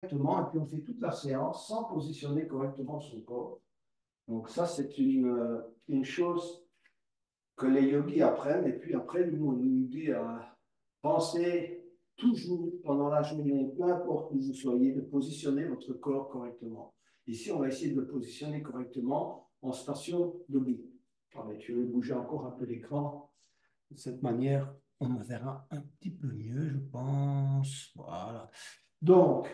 correctement, et puis on fait toute la séance sans positionner correctement son corps. Donc ça, c'est une chose que les yogis apprennent, et puis après, nous, on nous dit à penser toujours pendant la journée, peu importe où vous soyez, de positionner votre corps correctement. Ici, on va essayer de le positionner correctement en station debout. Allez, je vais bouger encore un peu l'écran. De cette manière, on me verra un petit peu mieux, je pense. Voilà. Donc,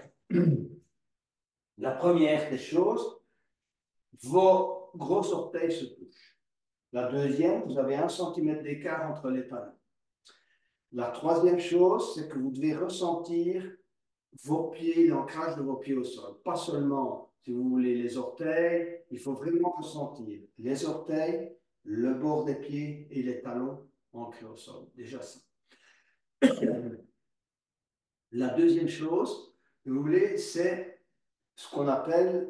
la première des choses, vos gros orteils se touchent. La deuxième, vous avez 1 centimètre d'écart entre les talons. La troisième chose, c'est que vous devez ressentir vos pieds, l'ancrage de vos pieds au sol. Pas seulement, si vous voulez, les orteils, il faut vraiment ressentir les orteils, le bord des pieds et les talons ancrés au sol. Déjà ça. La deuxième chose, si vous voulez, c'est ce qu'on appelle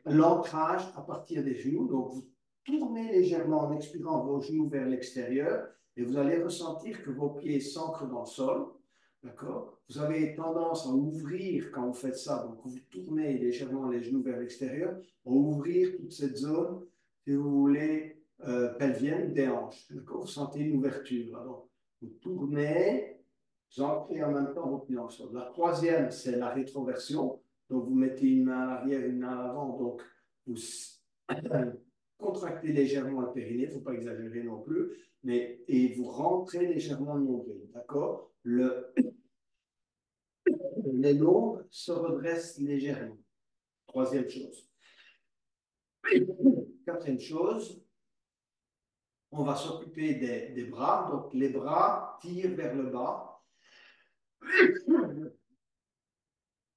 l'ancrage à partir des genoux. Donc, vous tournez légèrement en expirant vos genoux vers l'extérieur et vous allez ressentir que vos pieds s'ancrent dans le sol. D'accord? Vous avez tendance à ouvrir quand vous faites ça. Donc, vous tournez légèrement les genoux vers l'extérieur, à ouvrir toute cette zone, si vous voulez, pelvienne des hanches. D'accord? Vous sentez une ouverture. Alors, vous tournez, vous ancrez en même temps vos pieds dans le sol. La troisième, c'est la rétroversion. Donc, vous mettez une main à l'arrière, une main à l'avant. Donc, vous contractez légèrement le périnée, il ne faut pas exagérer non plus, et vous rentrez légèrement le nombril. D'accord? Les lombes se redressent légèrement. Troisième chose. Quatrième chose, on va s'occuper des bras. Donc, les bras tirent vers le bas.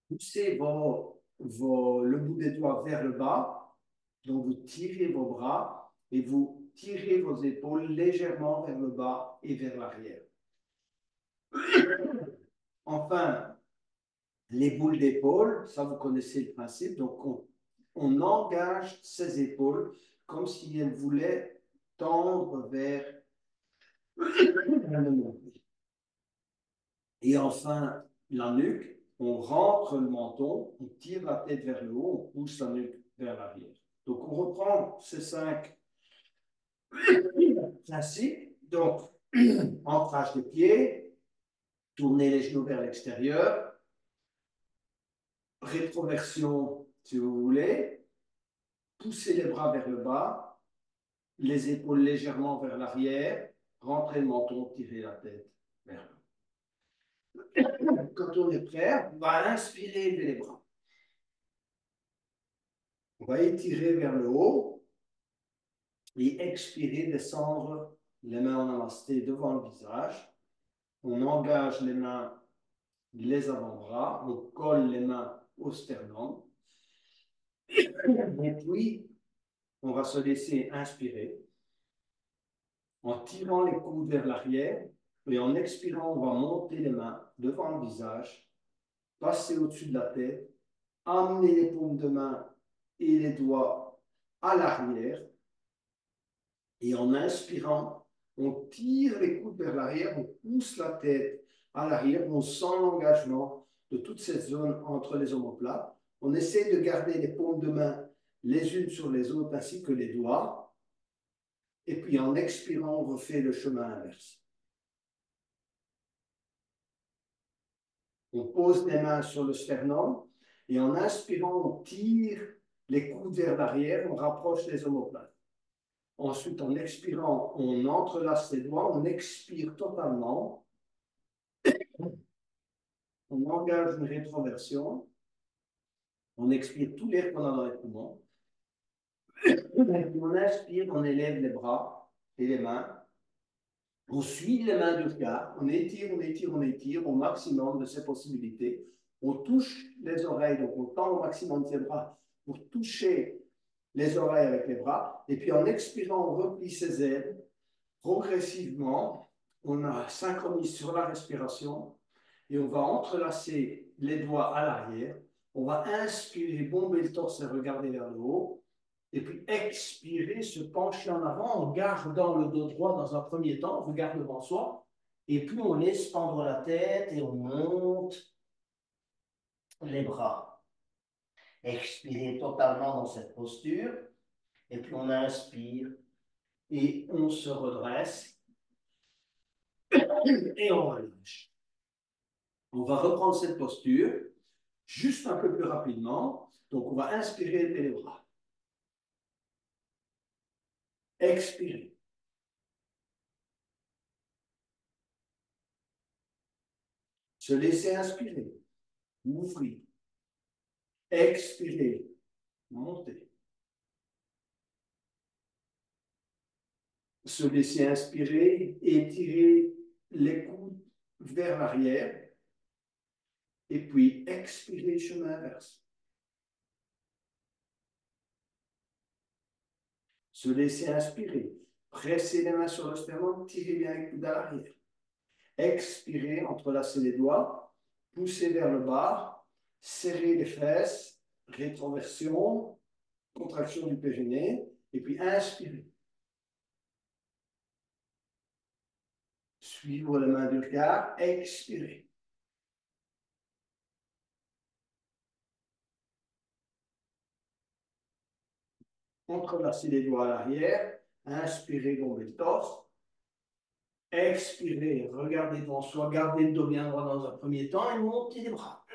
Poussez le bout des doigts vers le bas. Donc, vous tirez vos bras et vous tirez vos épaules légèrement vers le bas et vers l'arrière. Enfin, les boules d'épaule, ça vous connaissez le principe. Donc, on engage ses épaules comme si elles voulaient tendre vers le nombril. Et enfin, la nuque, on rentre le menton, on tire la tête vers le haut, on pousse la nuque vers l'arrière. Donc, on reprend ces 5 principes. Donc, ancrage des pieds, tourner les genoux vers l'extérieur, rétroversion, si vous voulez, pousser les bras vers le bas, les épaules légèrement vers l'arrière, rentrer le menton, tirer la tête vers le haut. Quand on est prêt, on va inspirer, lever les bras. On va étirer vers le haut et expirer, descendre les mains en namasté devant le visage. On engage les mains, les avant-bras, on colle les mains au sternum. Et puis, on va se laisser inspirer en tirant les coudes vers l'arrière et en expirant, on va monter les mains devant le visage, passer au-dessus de la tête, amener les paumes de main et les doigts à l'arrière. Et en inspirant, on tire les coudes vers l'arrière, on pousse la tête à l'arrière, on sent l'engagement de toute cette zone entre les omoplates. On essaie de garder les paumes de main les unes sur les autres ainsi que les doigts. Et puis en expirant, on refait le chemin inverse. On pose les mains sur le sternum et en inspirant, on tire les coudes vers l'arrière, on rapproche les omoplates. Ensuite, en expirant, on entrelace les doigts, on expire totalement, on engage une rétroversion, on expire tout l'air qu'on a dans les poumons. Et puis on inspire, on élève les bras et les mains. On suit les mains du regard, on étire, on étire, on étire au maximum de ses possibilités. On touche les oreilles, donc on tend au maximum de ses bras pour toucher les oreilles avec les bras. Et puis en expirant, on replie ses ailes. Progressivement, on a synchronisé sur la respiration et on va entrelacer les doigts à l'arrière. On va inspirer, bomber le torse et regarder vers le haut. Et puis expirer, se pencher en avant en gardant le dos droit dans un premier temps, on regarde devant soi. Et puis on laisse pendre la tête et on monte les bras. Expirez totalement dans cette posture. Et puis on inspire et on se redresse et on relâche. On va reprendre cette posture juste un peu plus rapidement. Donc on va inspirer, élever les bras. Expirer. Se laisser inspirer. Ouvrir. Expirer. Monter. Se laisser inspirer, étirer les coudes vers l'arrière. Et puis expirer, chemin inverse. Se laisser inspirer. Presser les mains sur le sternum, tirer bien les coudes à l'arrière. Expirer, entrelacer les doigts, pousser vers le bas, serrer les fesses, rétroversion, contraction du périnée, et puis inspirer. Suivre les mains du regard, expirer. Entrelacer les doigts à l'arrière, inspirer, bomber le torse. Expirez, regardez devant soi, gardez le dos bien droit dans un premier temps et montez les bras.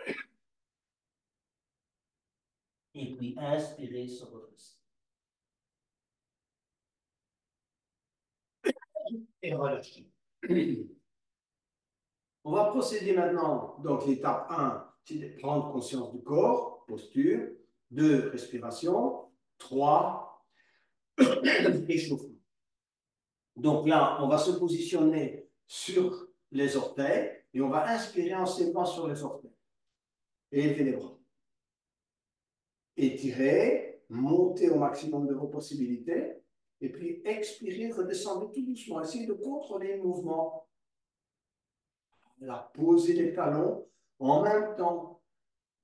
et puis inspirez, se redresser. Et relâchez. On va procéder maintenant. Donc, l'étape 1, c'est de prendre conscience du corps, posture. 2, respiration. 3, échauffement. Donc là, on va se positionner sur les orteils et on va inspirer en s'élevant sur les orteils. Et élever les bras. Étirez, montez au maximum de vos possibilités. Et puis expirez, redescendez tout doucement. Essayez de contrôler le mouvement. Là, posez les talons en même temps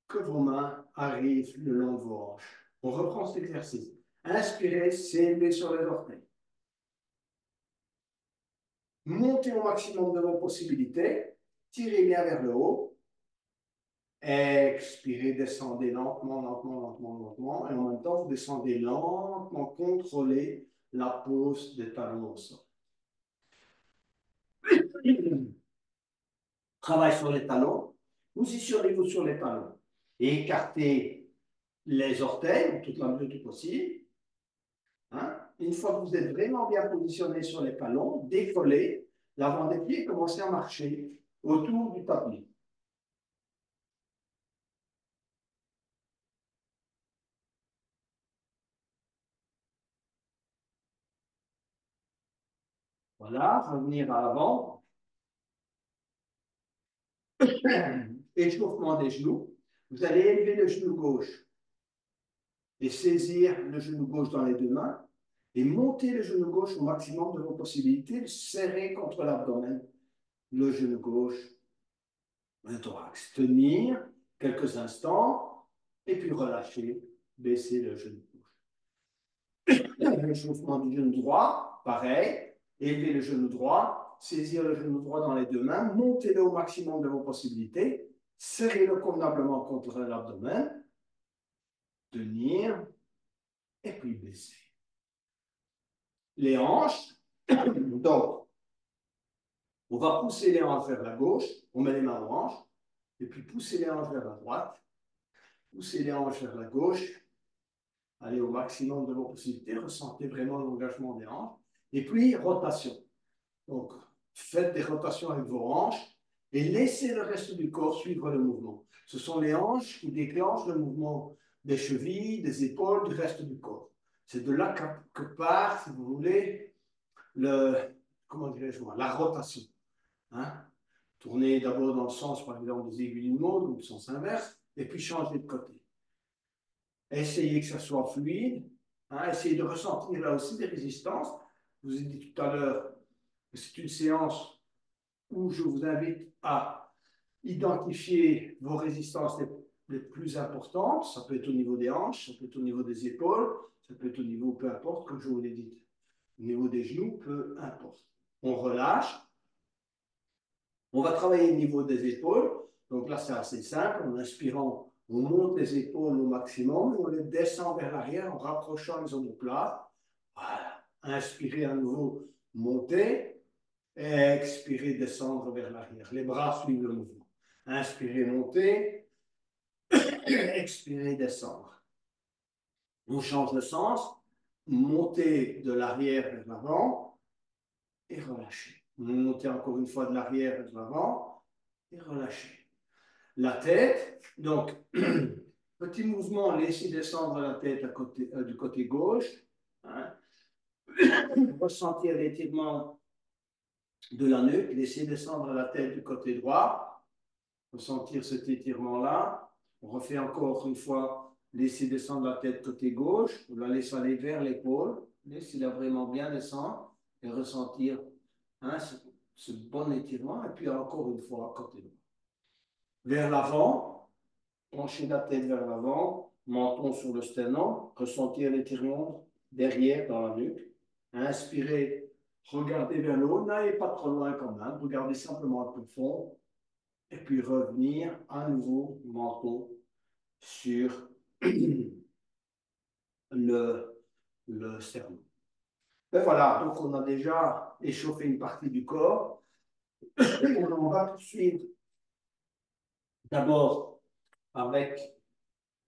que vos mains arrivent le long de vos hanches. On reprend cet exercice. Inspirez, s'élever sur les orteils. Montez au maximum de vos possibilités. Tirez bien vers le haut. Expirez, descendez lentement, lentement, lentement, lentement. Et en même temps, vous descendez lentement, contrôlez la pose des talons au sol. Travail sur les talons. Positionnez-vous sur les talons. Et écartez les orteils, toute la mesure du possible. Hein? Une fois que vous êtes vraiment bien positionné sur les talons, décollez l'avant des pieds et commencez à marcher autour du tapis. Voilà, revenir à l'avant. Échauffement des genoux. Vous allez élever le genou gauche et saisir le genou gauche dans les deux mains et monter le genou gauche au maximum de vos possibilités, serrer contre l'abdomen le genou gauche, le thorax. Tenir quelques instants et puis relâcher, baisser le genou gauche. L'échauffement du genou droit, pareil, élever le genou droit, saisir le genou droit dans les deux mains, montez-le au maximum de vos possibilités, serrez-le convenablement contre l'abdomen, tenir et puis baisser. Les hanches, donc, on va pousser les hanches vers la gauche, on met les mains aux hanches, et puis pousser les hanches vers la droite, pousser les hanches vers la gauche, allez au maximum de vos possibilités, ressentez vraiment l'engagement des hanches, et puis rotation. Donc, faites des rotations avec vos hanches et laissez le reste du corps suivre le mouvement. Ce sont les hanches qui déclenchent le mouvement des chevilles, des épaules, du reste du corps. C'est de là que part, si vous voulez, comment dirais-je moi, la rotation. Hein? Tournez d'abord dans le sens, par exemple, des aiguilles d'une montre ou le sens inverse, et puis changez de côté. Essayez que ça soit fluide. Hein? Essayez de ressentir là aussi des résistances. Je vous ai dit tout à l'heure que c'est une séance où je vous invite à identifier vos résistances les plus importantes. Ça peut être au niveau des hanches, ça peut être au niveau des épaules, ça peut être au niveau, peu importe, comme je vous l'ai dit, au niveau des genoux, peu importe. On relâche. On va travailler au niveau des épaules. Donc là, c'est assez simple. En inspirant, On monte les épaules au maximum et on les descend vers l'arrière en rapprochant les omoplates. Voilà. Inspirez à nouveau, montez. Expirez, descendre vers l'arrière. Les bras suivent le mouvement. Inspirez, montez. Expirez, descendre. On change de sens. Montez de l'arrière vers l'avant et relâchez. Montez encore une fois de l'arrière vers l'avant et relâchez. La tête, donc, petit mouvement, laissez descendre la tête du côté gauche. Hein. Ressentir l'étirement de la nuque, laissez descendre la tête du côté droit. Ressentir cet étirement-là. On refait encore une fois, laissez descendre la tête côté gauche. On la laisse aller vers l'épaule. Laissez-la vraiment bien descendre et ressentir hein, ce bon étirement. Et puis encore une fois, côté droit. Vers l'avant, penchez la tête vers l'avant, menton sur le sternum, ressentir l'étirement derrière dans la nuque. Inspirez, regardez vers le haut, n'allez pas trop loin quand même, regardez simplement un peu fond, et puis revenir à nouveau menton sur le sternum. Et voilà, donc on a déjà échauffé une partie du corps. On va poursuivre d'abord avec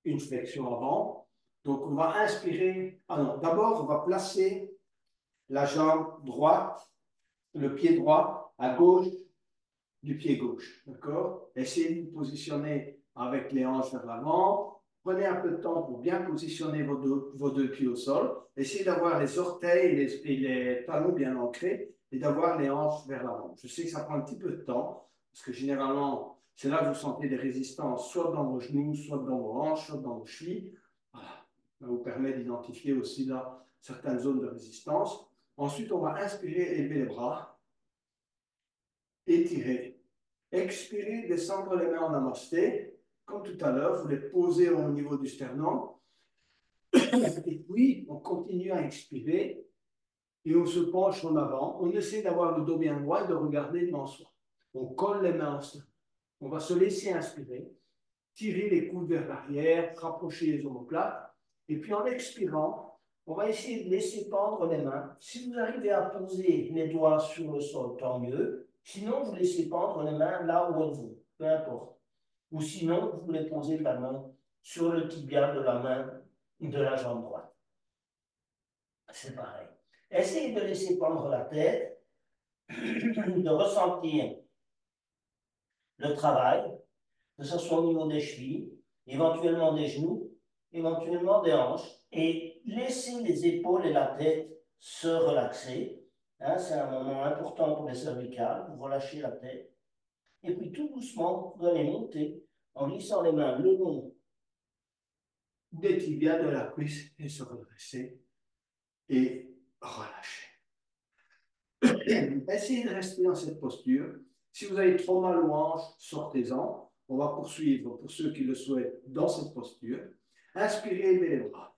une flexion avant. Donc, on va inspirer. Ah non, d'abord, on va placer la jambe droite, le pied droit à gauche du pied gauche. D'accord? Essayez de vous positionner avec les hanches vers l'avant. Prenez un peu de temps pour bien positionner vos deux pieds au sol. Essayez d'avoir les orteils et les talons bien ancrés et d'avoir les hanches vers l'avant. Je sais que ça prend un petit peu de temps parce que généralement, c'est là que vous sentez des résistances, soit dans vos genoux, soit dans vos hanches, soit dans vos chevilles. Voilà. Ça vous permet d'identifier aussi là certaines zones de résistance. Ensuite, on va inspirer, élever les bras, étirer. Expirez, descendre les mains en namasté. Comme tout à l'heure, vous les posez au niveau du sternum. Et puis, on continue à expirer et on se penche en avant. On essaie d'avoir le dos bien droit et de regarder devant soi. On colle les mains au sternum. On va se laisser inspirer, tirer les coudes vers l'arrière, rapprocher les omoplates. Et puis, en expirant, on va essayer de laisser pendre les mains. Si vous arrivez à poser les doigts sur le sol, tant mieux. Sinon, vous laissez pendre les mains là où elles vont, peu importe. Ou sinon, vous les posez la main sur le tibia de la main de la jambe droite. C'est pareil. Essayez de laisser pendre la tête, de ressentir le travail, que ce soit au niveau des chevilles, éventuellement des genoux, éventuellement des hanches, et laissez les épaules et la tête se relaxer. Hein, c'est un moment important pour les cervicales, vous relâchez la tête. Et puis tout doucement, vous allez monter en glissant les mains le long des tibias de la cuisse et se redresser et relâcher. Essayez de rester dans cette posture. Si vous avez trop mal aux hanches, sortez-en. On va poursuivre, pour ceux qui le souhaitent, dans cette posture. Inspirez, levez les bras.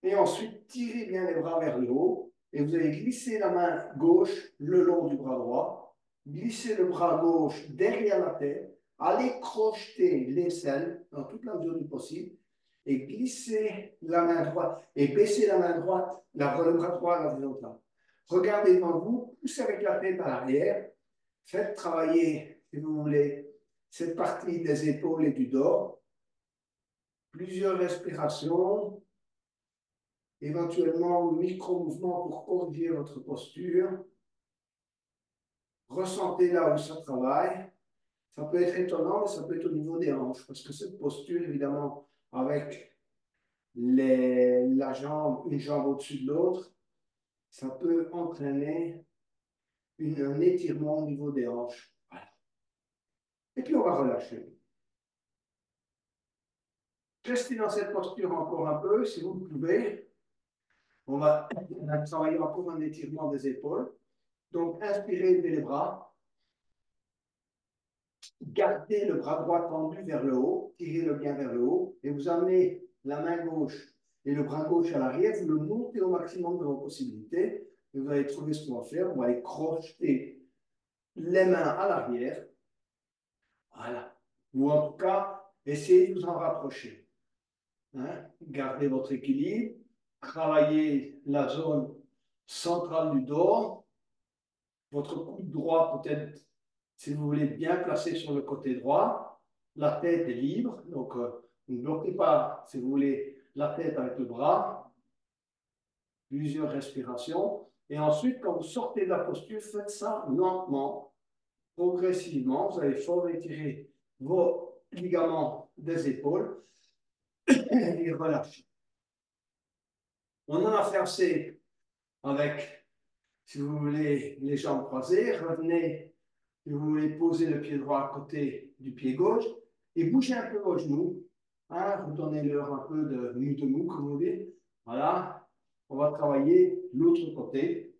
Et ensuite, tirez bien les bras vers le haut. Et vous allez glisser la main gauche le long du bras droit. Glissez le bras gauche derrière la tête. Allez crocheter l'aisselle dans toute la mesure du possible. Et glissez la main droite. Et baissez la main droite, le bras droit à la horizontale. Regardez devant vous, poussez avec la tête à l'arrière. Faites travailler, si vous voulez, cette partie des épaules et du dos. Plusieurs respirations, éventuellement micro-mouvements pour corriger votre posture. Ressentez là où ça travaille. Ça peut être étonnant, mais ça peut être au niveau des hanches, parce que cette posture, évidemment, avec la jambe, une jambe au-dessus de l'autre, ça peut entraîner un étirement au niveau des hanches. Voilà. Et puis, on va relâcher. Restez dans cette posture encore un peu, si vous le pouvez. On va travailler encore un étirement des épaules. Donc, inspirez, levez les bras. Gardez le bras droit tendu vers le haut. Tirez-le bien vers le haut. Et vous amenez la main gauche et le bras gauche à l'arrière. Vous le montez au maximum de vos possibilités. Et vous allez trouver ce qu'on va faire. On va aller crocheter les mains à l'arrière. Voilà. ou en tout cas, essayez de vous en rapprocher. Hein. Gardez votre équilibre, travaillez la zone centrale du dos, votre coude droit peut-être, si vous voulez, bien placé sur le côté droit, la tête est libre, donc ne bloquez pas, si vous voulez, la tête avec le bras, plusieurs respirations, et ensuite, quand vous sortez de la posture, faites ça lentement, progressivement, vous allez fort étirer vos ligaments des épaules et relâcher. On en a fait assez avec, si vous voulez, les jambes croisées. Revenez, si vous voulez, poser le pied droit à côté du pied gauche et bougez un peu vos genoux. Hein, redonnez-leur un peu de mou, comme on dit. Voilà. On va travailler l'autre côté.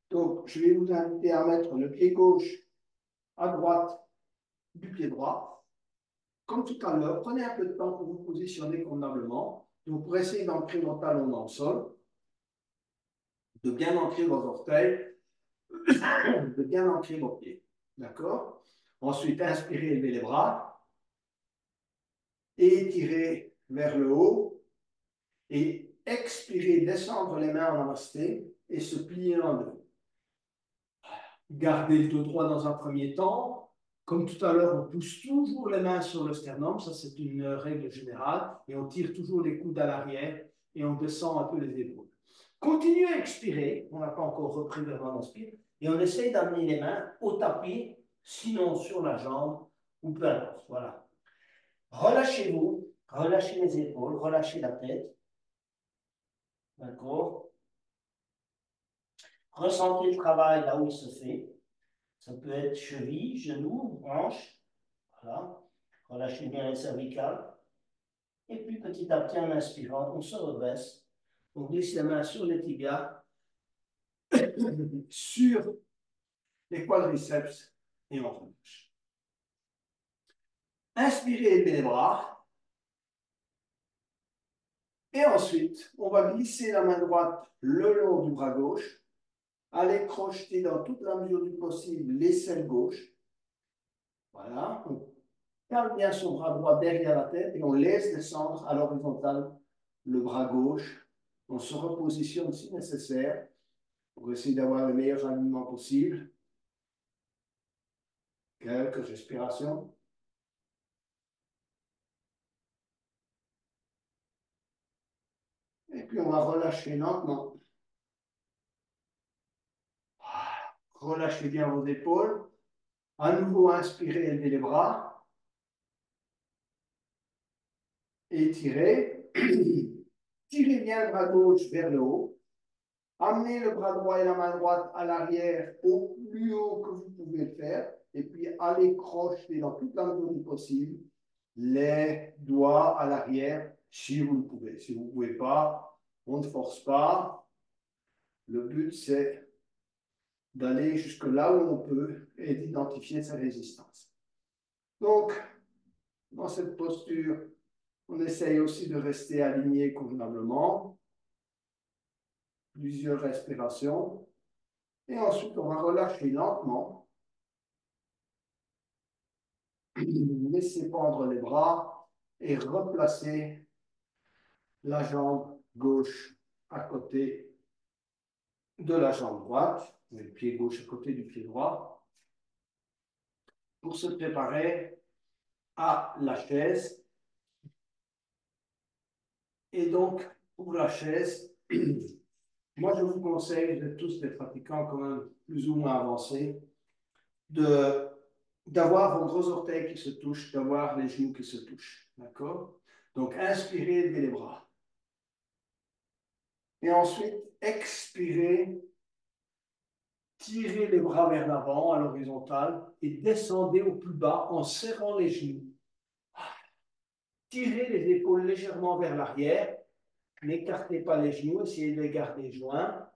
Donc, je vais vous inviter à mettre le pied gauche à droite du pied droit. Comme tout à l'heure, prenez un peu de temps pour vous positionner convenablement. Donc, pour essayer d'ancrer vos talons dans le sol, de bien ancrer vos orteils, de bien ancrer vos pieds. D'accord? Ensuite, inspirez, levez les bras, étirez vers le haut et expirez, descendre les mains en namasté et se plier en deux. Gardez le dos droit dans un premier temps. Comme tout à l'heure, on pousse toujours les mains sur le sternum, ça c'est une règle générale, et on tire toujours les coudes à l'arrière et on descend un peu les épaules. Continuez à expirer, on n'a pas encore repris vraiment l'inspire, et on essaye d'amener les mains au tapis, sinon sur la jambe, ou peu importe. Voilà. Relâchez-vous, relâchez les épaules, relâchez la tête. D'accord? Ressentez le travail là où il se fait. Ça peut être cheville, genou, hanche. Voilà. Relâchez bien les cervicales. Et puis petit à petit, en inspirant, on se redresse. On glisse les mains sur les tibias, sur les quadriceps et on relâche. Inspirez, élevez les bras. Et ensuite, on va glisser la main droite le long du bras gauche. Allez crocheter dans toute la mesure du possible l'aisselle gauche. Voilà. On cale bien son bras droit derrière la tête et on laisse descendre à l'horizontale le bras gauche. On se repositionne si nécessaire pour essayer d'avoir le meilleur alignement possible. Quelques respirations. Et puis on va relâcher lentement. Relâchez bien vos épaules. À nouveau, inspirez, élevez les bras. Étirez. Tirez bien le bras gauche vers le haut. Amenez le bras droit et la main droite à l'arrière au plus haut que vous pouvez le faire. Et puis allez crocheter dans toute la mesure du possible les doigts à l'arrière si vous le pouvez. Si vous ne pouvez pas, on ne force pas. Le but, c'est d'aller jusque là où on peut et d'identifier sa résistance. Donc, dans cette posture, on essaye aussi de rester aligné convenablement. Plusieurs respirations. Et ensuite, on va relâcher lentement. Laissez pendre les bras et replacer la jambe gauche à côté de la jambe droite, le pied gauche à côté du pied droit, pour se préparer à la chaise. Et donc, pour la chaise, moi je vous conseille, vous êtes tous des pratiquants quand même plus ou moins avancés, d'avoir vos gros orteils qui se touchent, d'avoir les genoux qui se touchent. D'accord? Donc, inspirez, levez les bras. Et ensuite, expirez, tirez les bras vers l'avant à l'horizontale et descendez au plus bas en serrant les genoux. Tirez les épaules légèrement vers l'arrière. N'écartez pas les genoux, essayez de les garder joints.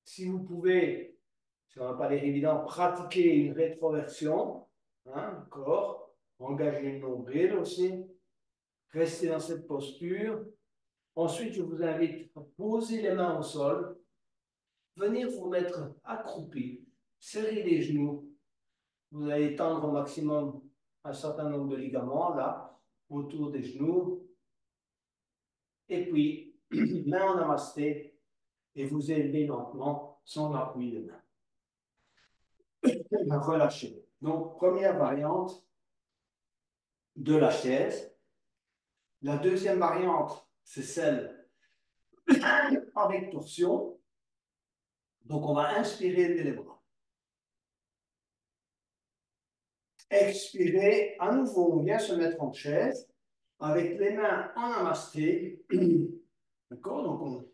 Si vous pouvez, si on n'a pas l'air évident, pratiquer une rétroversion, hein, d'accord? Engagez le nombril aussi. Restez dans cette posture. Ensuite, je vous invite à poser les mains au sol, venir vous mettre accroupi, serrer les genoux. Vous allez tendre au maximum un certain nombre de ligaments là, autour des genoux. Et puis, main en namasté, et vous élevez lentement son appui de main. Relâchez. Donc, première variante de la chaise. La deuxième variante, c'est celle avec torsion. Donc, on va inspirer, lever les bras. Expirer, à nouveau, on vient se mettre en chaise avec les mains en namasté. D'accord? Donc,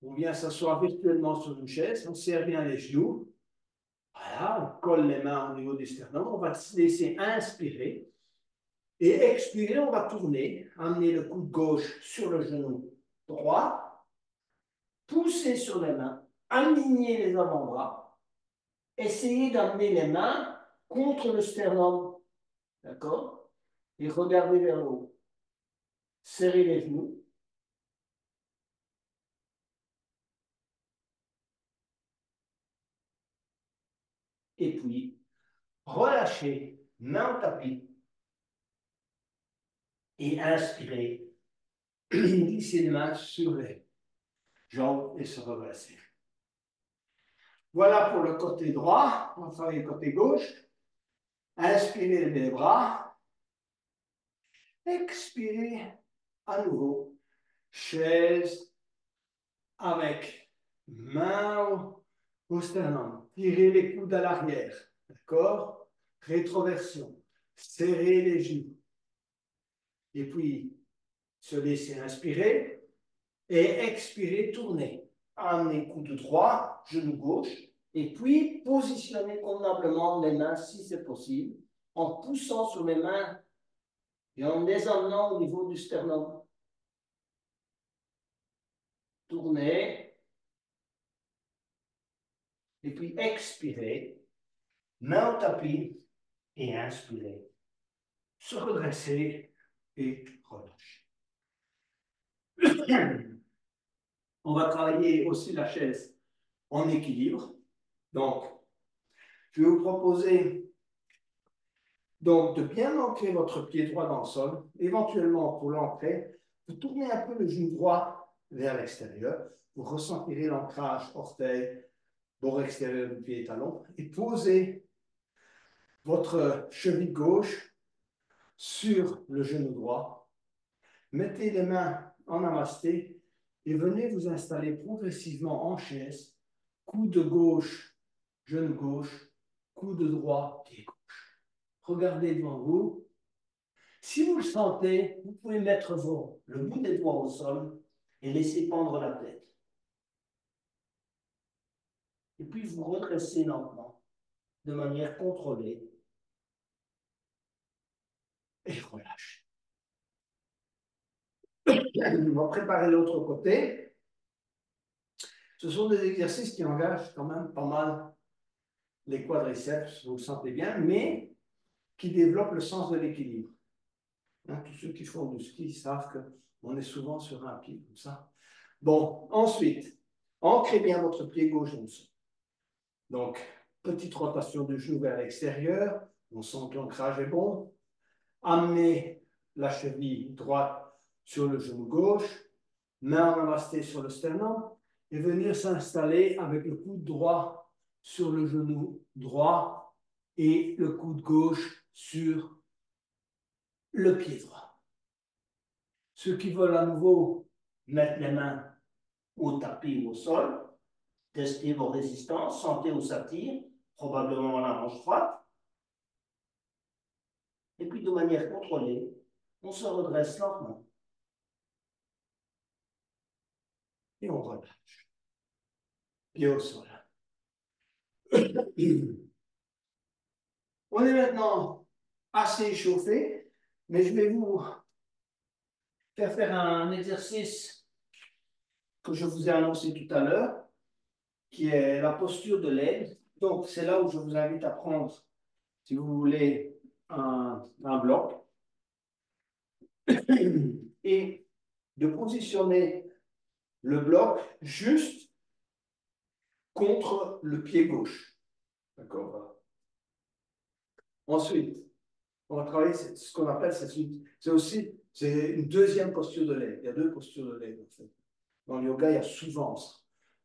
on vient s'asseoir virtuellement sur une chaise, on serre bien les genoux. Voilà, on colle les mains au niveau du sternum. On va se laisser inspirer. Et expirer, on va tourner, amener le coude gauche sur le genou droit, pousser sur les mains, aligner les avant-bras, essayer d'amener les mains contre le sternum. D'accord? Et regarder vers le haut. Serrer les genoux. Et puis, relâcher, main au tapis. Et inspirer. Glisser les mains sur les jambes et se redresser. Voilà pour le côté droit. On va travailler le côté gauche. Inspirez les bras. Expirez à nouveau. Chaise avec main au sternum. Tirez les coudes à l'arrière. D'accord? Rétroversion. Serrez les genoux. Et puis, se laisser inspirer. Et expirer, tourner. Amenez coude droit, genou gauche. Et puis, positionnez convenablement les mains si c'est possible, en poussant sur les mains et en les amenant au niveau du sternum. Tournez. Et puis, expirez. Main au tapis et inspirez. Se redresser et relâcher. On va travailler aussi la chaise en équilibre. Donc, je vais vous proposer donc de bien ancrer votre pied droit dans le sol. Éventuellement, pour l'ancrer, vous tournez un peu le genou droit vers l'extérieur. Vous ressentirez l'ancrage orteil, bord extérieur du pied et talon. Et posez votre cheville gauche sur le genou droit. Mettez les mains en namasté et venez vous installer progressivement en chaise. Coude gauche, genou gauche, coude droit, pied gauche. Regardez devant vous. Si vous le sentez, vous pouvez mettre le bout des doigts au sol et laisser pendre la tête. Et puis vous redressez lentement, de manière contrôlée, et relâchez. On va préparer l'autre côté. Ce sont des exercices qui engagent quand même pas mal les quadriceps, vous le sentez bien, mais qui développent le sens de l'équilibre. Hein, tous ceux qui font du ski savent qu'on est souvent sur un pied comme ça. Bon, ensuite, ancrez bien votre pied gauche dans le sol. Donc, petite rotation du genou vers l'extérieur. On sent que l'ancrage est bon. Amenez la cheville droite sur le genou gauche. Main en namasté sur le sternum. Et venir s'installer avec le coude droit sur le genou droit et le coude gauche sur le pied droit. Ceux qui veulent à nouveau mettre les mains au tapis ou au sol, testez vos résistances, sentez où ça tire, probablement la hanche droite. Et puis, de manière contrôlée, on se redresse lentement. Et on relâche. Pied au sol. On est maintenant assez échauffé, mais je vais vous faire un exercice que je vous ai annoncé tout à l'heure, qui est la posture de l'aide. Donc, c'est là où je vous invite à prendre, si vous voulez, un bloc et de positionner le bloc juste contre le pied gauche. D'accord? Ensuite, On va travailler ce qu'on appelle, c'est une deuxième posture de l'aide. Il y a deux postures de l'aide, en fait. Dans le yoga, il y a souvent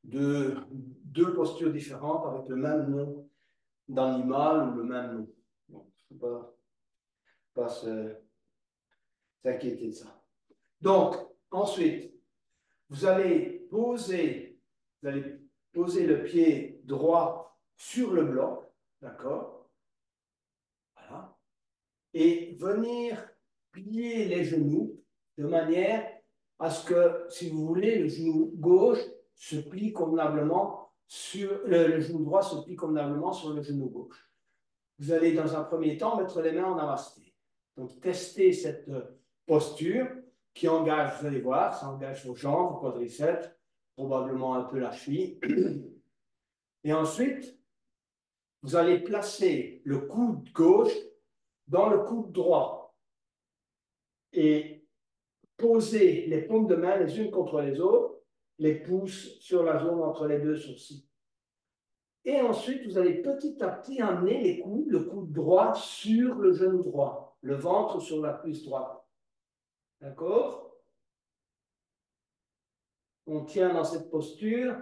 deux postures différentes avec le même nom d'animal ou le même nom. Donc, il ne faut pas s'inquiéter de ça. Donc, ensuite, vous allez poser le pied droit sur le bloc, d'accord? Voilà. Et venir plier les genoux de manière à ce que, si vous voulez, le genou gauche se plie convenablement sur le genou droit se plie convenablement sur le genou gauche. Vous allez dans un premier temps mettre les mains en namasté. Donc testez cette posture qui engage, vous allez voir, ça engage vos jambes, vos quadriceps, probablement un peu la cheville. Et ensuite, vous allez placer le coude gauche dans le coude droit et poser les paumes de main les unes contre les autres, les pouces sur la zone entre les deux sourcils. Et ensuite, vous allez petit à petit amener les coudes, le coude droit sur le genou droit, le ventre sur la cuisse droite. D'accord? On tient dans cette posture.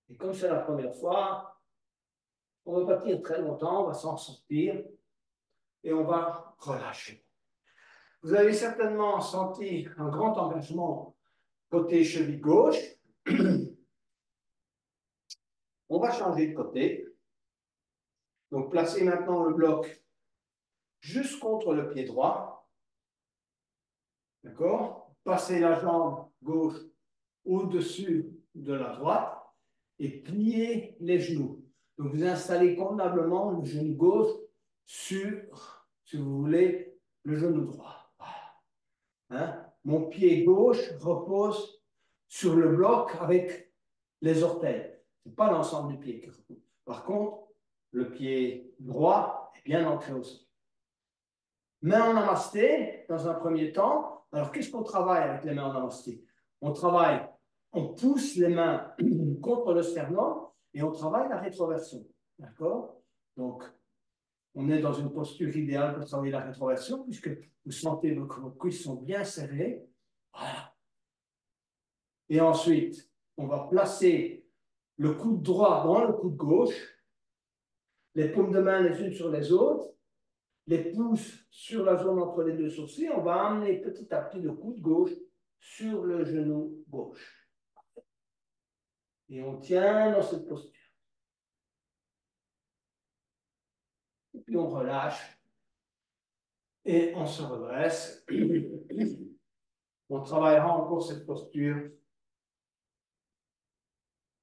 Et comme c'est la première fois, on ne va pas tenir très longtemps, on va s'en sortir et on va relâcher. Vous avez certainement senti un grand engagement côté cheville gauche. On va changer de côté. Donc, placez maintenant le bloc juste contre le pied droit. D'accord? Passez la jambe gauche au-dessus de la droite et pliez les genoux. Donc, vous installez convenablement le genou gauche sur, si vous voulez, le genou droit. Hein? Mon pied gauche repose sur le bloc avec les orteils. Ce n'est pas l'ensemble du pied qui repose. Par contre, le pied droit est bien ancré au sol. Main en namasté, dans un premier temps. Alors, qu'est-ce qu'on travaille avec les mains en namasté? On pousse les mains contre le sternum et on travaille la rétroversion. D'accord? Donc, on est dans une posture idéale pour travailler la rétroversion, puisque vous sentez que vos cuisses sont bien serrées. Voilà. Et ensuite, on va placer le coude droit dans le coude gauche, les paumes de main les unes sur les autres, les pouces sur la zone entre les deux sourcils. On va amener petit à petit le coude gauche sur le genou gauche. Et on tient dans cette posture. Et puis on relâche. Et on se redresse. On travaillera encore cette posture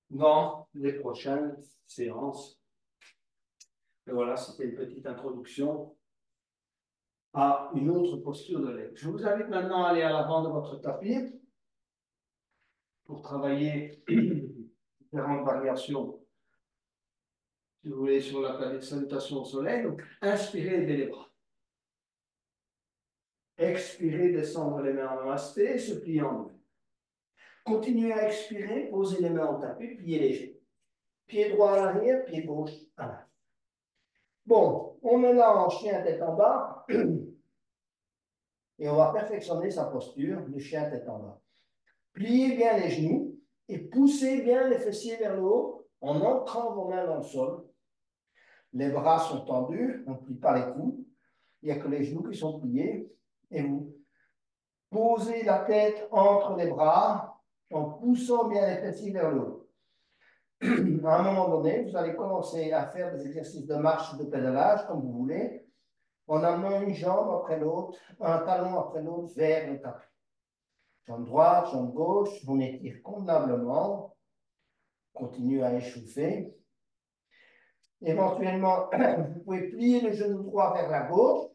dans les prochaines séances. Et voilà, c'était une petite introduction à une autre posture de l'aide. Je vous invite maintenant à aller à l'avant de votre tapis pour travailler différentes variations, si vous voulez, sur la salutation au soleil. Donc, inspirez, levez les bras. Expirez, descendre les mains en namasté, se plier en deux. Continuez à expirer, posez les mains en tapis, pliez les genoux. Pied droit à l'arrière, pied gauche à l'arrière. Bon, on est là en chien tête en bas et on va perfectionner sa posture de chien tête en bas. Pliez bien les genoux et poussez bien les fessiers vers le haut en ancrant vos mains dans le sol. Les bras sont tendus, on ne plie pas les coudes. Il n'y a que les genoux qui sont pliés et vous posez la tête entre les bras en poussant bien les fessiers vers le haut. À un moment donné, vous allez commencer à faire des exercices de marche ou de pédalage, comme vous voulez, en amenant une jambe après l'autre, un talon après l'autre vers le tapis. Jambe droite, jambe gauche, on étire convenablement, continue à échauffer. Éventuellement, vous pouvez plier le genou droit vers la gauche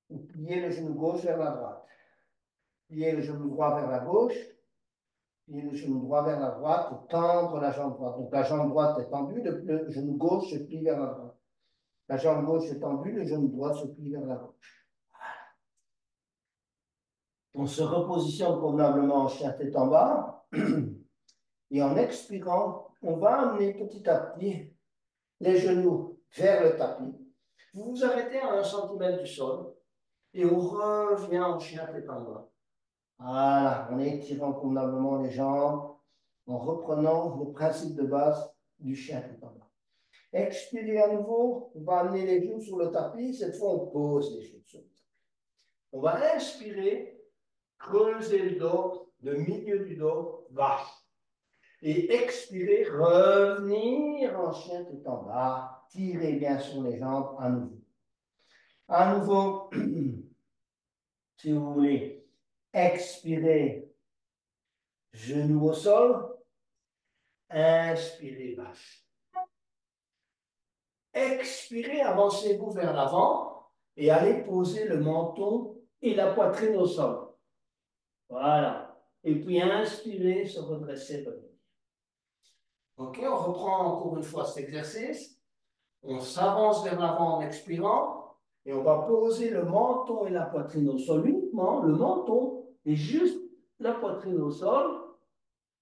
ou plier le genou gauche vers la droite. Plier le genou droit vers la gauche, plier le genou droit vers la droite et tendre la jambe droite. Donc la jambe droite est tendue, le genou gauche se plie vers la droite. La jambe gauche est tendue, le genou droit se plie vers la gauche. On se repositionne convenablement en chien tête en bas. Et en expirant, on va amener petit à petit les genoux vers le tapis. Vous vous arrêtez à 1 centimètre du sol et on revient en chien tête en bas. Voilà, en étirant convenablement les jambes, en reprenant le principe de base du chien tête en bas. Expirez à nouveau, on va amener les genoux sur le tapis, cette fois on pose les genoux sur le tapis. On va inspirer, creuser le dos, le milieu du dos, vache. Et expirer, revenir en chien tout en bas, tirez bien sur les jambes à nouveau. À nouveau, si vous voulez, expirez, genoux au sol, inspirez, vache. Expirez, avancez-vous vers l'avant et allez poser le menton et la poitrine au sol. Voilà. Et puis inspirez, se redresser, revenir. Ok, on reprend encore une fois cet exercice. On s'avance vers l'avant en expirant et on va poser le menton et la poitrine au sol uniquement, le menton et juste la poitrine au sol.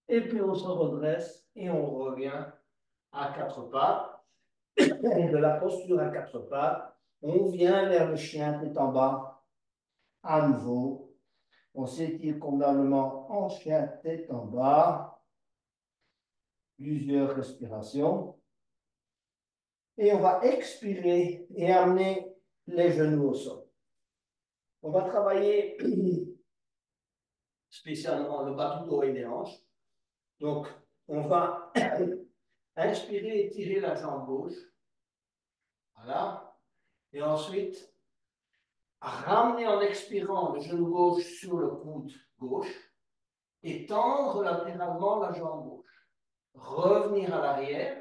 Et puis on se redresse et on revient à quatre pattes. Et de la posture à quatre pattes, on vient vers le chien tête en bas. À nouveau, on s'étire convenablement en chien tête en bas. Plusieurs respirations. Et on va expirer et amener les genoux au sol. On va travailler spécialement le bas du dos et les hanches. Donc, on va inspirer et tirer la jambe gauche. Voilà. Et ensuite, ramener en expirant le genou gauche sur le coude gauche et tendre latéralement la jambe gauche. Revenir à l'arrière.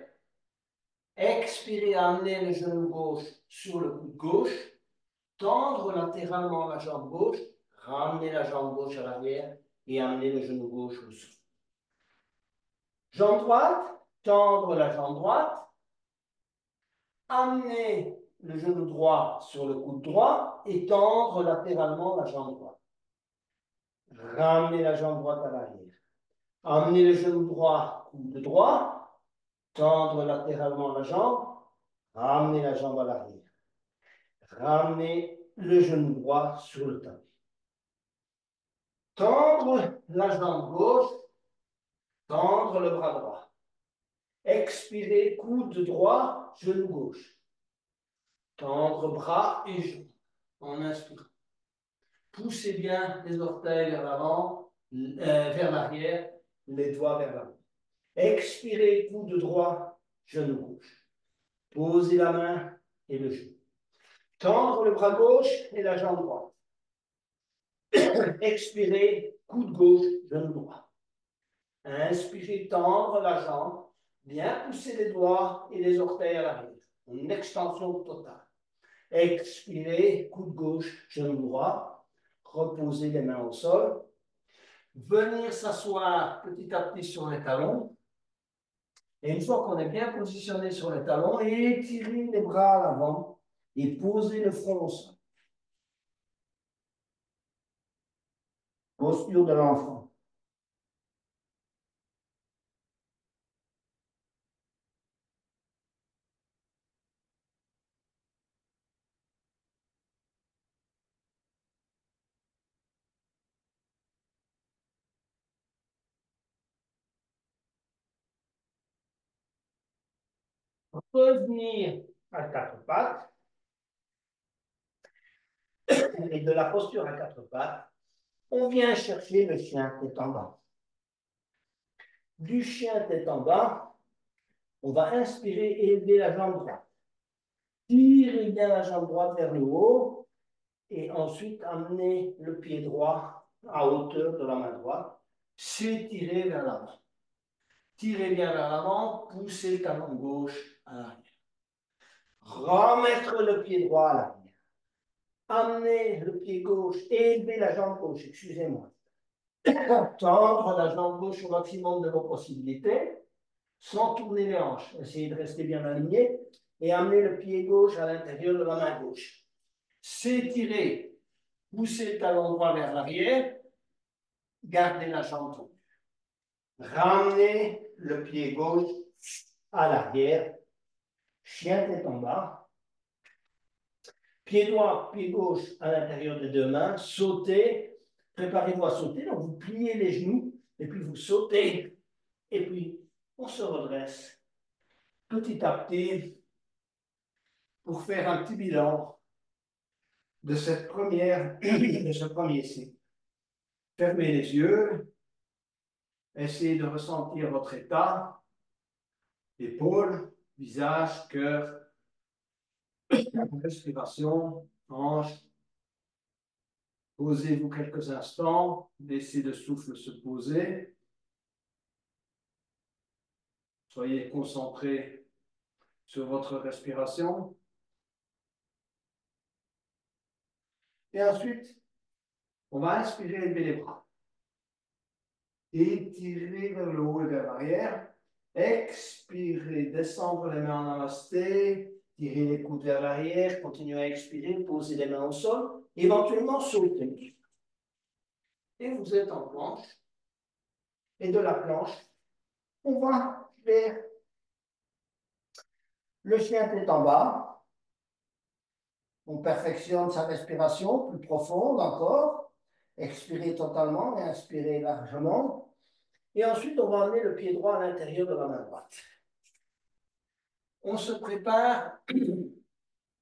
Expirer, amener le genou gauche sur le coude gauche. Tendre latéralement la jambe gauche. Ramener la jambe gauche à l'arrière et amener le genou gauche au sol. Jambe droite, tendre la jambe droite, amener le genou droit sur le coude droit et tendre latéralement la jambe droite. Ramener la jambe droite à l'arrière. Amener le genou droit, coude droit, tendre latéralement la jambe, ramener la jambe à l'arrière. Ramener le genou droit sur le tapis. Tendre la jambe gauche, tendre le bras droit. Expirer, coude droit, genou gauche. Tendre bras et genoux en inspirant. Poussez bien les orteils vers l'avant, vers l'arrière, les doigts vers l'avant. Expirez, coude droit, genou gauche. Posez la main et le genou. Tendre le bras gauche et la jambe droite. Expirez, coude gauche, genou droit. Inspirez, tendre la jambe, bien pousser les doigts et les orteils à l'arrière. Une extension totale. Expirez, coude gauche, genou droit. Reposez les mains au sol. Venir s'asseoir petit à petit sur les talons. Et une fois qu'on est bien positionné sur les talons, étirez les bras à l'avant et posez le front au sol. Posture de l'enfant. Revenir à quatre pattes. Et de la posture à quatre pattes, on vient chercher le chien tête en bas. Du chien tête en bas, on va inspirer et élever la jambe droite. Tirez bien la jambe droite vers le haut et ensuite amener le pied droit à hauteur de la main droite. S'étirer vers l'avant. Tirez bien vers l'avant, poussez le talon gauche à l'arrière. Remettre le pied droit à l'arrière. Amener le pied gauche, élever la jambe gauche, excusez-moi. Tendre la jambe gauche au maximum de vos possibilités, sans tourner les hanches. Essayez de rester bien aligné et amener le pied gauche à l'intérieur de la main gauche. S'étirer, pousser le talon droit vers l'arrière, gardez la jambe tendue. Ramenez le pied gauche à l'arrière, chien tête en bas. Pied droit, pied gauche à l'intérieur des deux mains, sautez, préparez-vous à sauter, donc vous pliez les genoux, et puis vous sautez, et puis on se redresse petit à petit pour faire un petit bilan de cette de ce premier cycle. Fermez les yeux, essayez de ressentir votre état, épaules, visage, cœur, respiration, hanche. Posez-vous quelques instants, laissez le souffle se poser. Soyez concentrés sur votre respiration. Et ensuite, on va inspirer, élever les bras. Étirer vers le haut et vers l'arrière. Expirez, descendre les mains en namasté. Tirez les coudes vers l'arrière. Continuez à expirer, posez les mains au sol. Éventuellement, sautez. Et vous êtes en planche. Et de la planche, on va faire le chien tête en bas. On perfectionne sa respiration plus profonde encore. Expirez totalement et inspirez largement. Et ensuite, on va amener le pied droit à l'intérieur de la main droite. On se prépare